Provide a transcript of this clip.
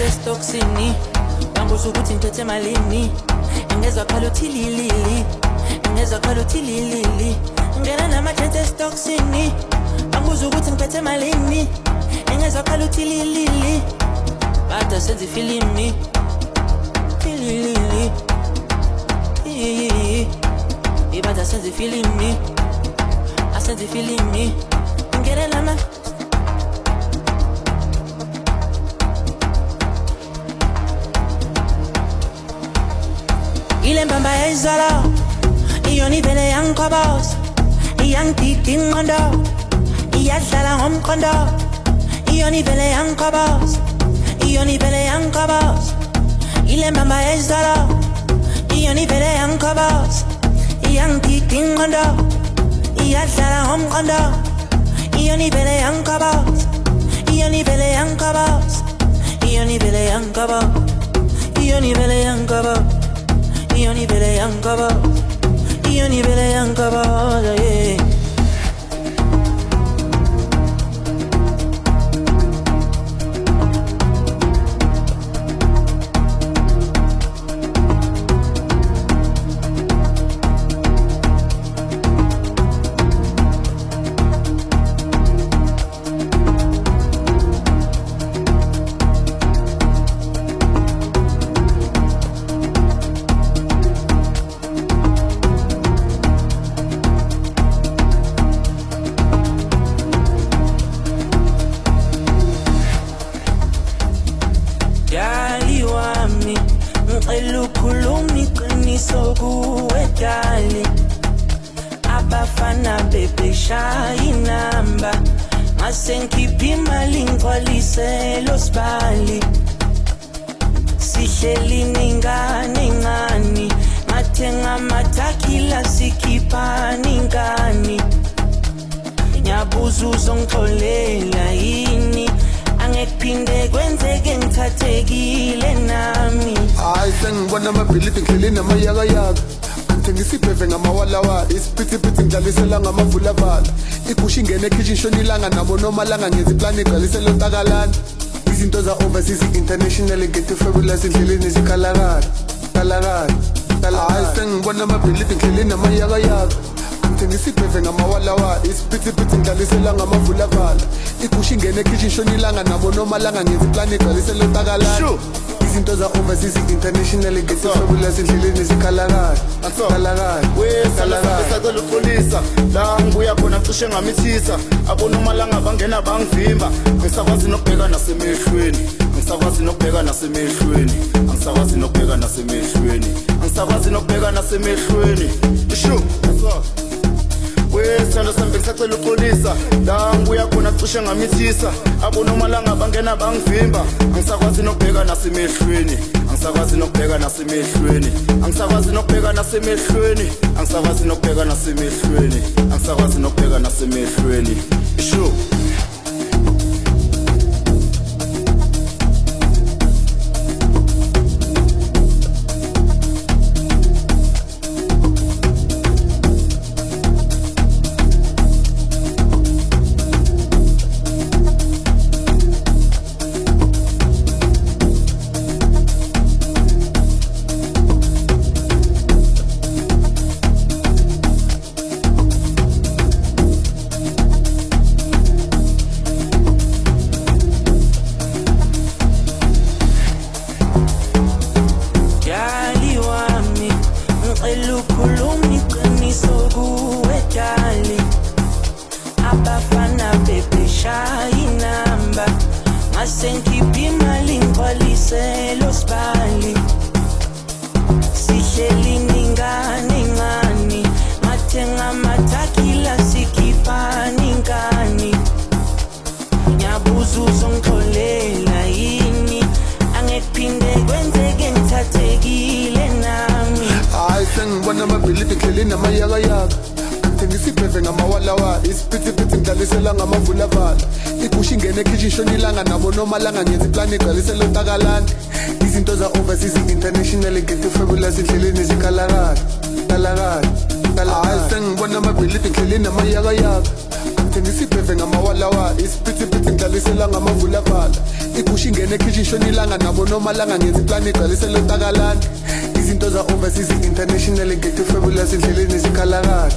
ngithethe stocksini ngambuza ukuthi ngithethe malini ngezwa khala uthi lili ngezwa khala uthi lili ngena namathethe stocksini ngambuza ukuthi ngiphethe malini ngezwa khala uthi lili bada senze filimi lili ibada senze filimi asenze filimi ngena nama ile mbamba ezala iyoni vele yankobos iyangididi ngondo iyadlala ngomqondo iyoni vele yankobos iyoni vele yankobos ile mbamba ezala iyoni vele yankobos iyangididi ngondo iyadlala ngomqondo iyoni vele yankobos iyoni vele yankobos iyoni vele yankobos iyoni vele yankobos Ioni vele yankaba, Ioni vele yankaba, yeah. Abafana bebe shayinamba masenkipi malingwalise los bali sihleli ningane ngani mathenga matakila sikipa ningani nyabuzu zongixolela yini angekuphinde kwenzeke ngithathekile nami hayi sengibona amabhilidi ngidleleni amayakayaka ngisibheve ngamawalawa isiphithiphithi ngidlalisela ngamavulavala igusha ingene ekitchen shonilanga nabo nomalanga ngenza iplani igcwalisela ontakalana izinto za-overseas international ngethe fabulous endleleni zikhalakala hayi sengibona amabhilidi ngidleleni amayakayaka ngisibheve ngamawalawa isiphithiphithi ngidlalisela ngamavulavala igusha ingene ekitchen shonilanga nabo nomalanga ngenza iplani igcwalisela ontakalana izinto za-overseas international ngethe fabulous endleleni zikhalakala wesacela uxolisa la ngibuya khona cishe ngamithisa abonomalanga bangena bangivimba ngisakwazi nokubheka nasemehlweni ngisakwazi nokubheka nasemehlweni angisakwazi nokubheka nasemehlweni angisakwazi nokubheka nasemehlweni isho wesithando sami ngisacela uxolisa la ngibuya khona cishe ngamithisa abonomalanga bangena bangivimba ngisakwazi nokubheka nasemehlweni angisakwazi nokubheka nasemehlweni angisakwazi nokubheka nasemehlweni angisakwazi nokubheka nasemehlweni angisakwazi nokubheka nasemehlweni isho ngisibheve ngamawalawa isiphithiphithi ngidlalisela ngamavulavala igusha ingene ekitchen shonilanga nabo nomalanga ngenza iplani igcwalisela ontakalana izinto za-overseas international ngethe fabulous endleleni zikhalakala hayi sengibona amabhilidi ngidleleni amayakayaka isibheve ngamawalawala isiphithiphithi ngidlalisela ngamavulavala igusha ingene ekhishi shona ilanga nabo nomalanga ngenza iplani igcwalisela utakalana izinto za-overseas international ngekho fabulous endleleni zikhalakala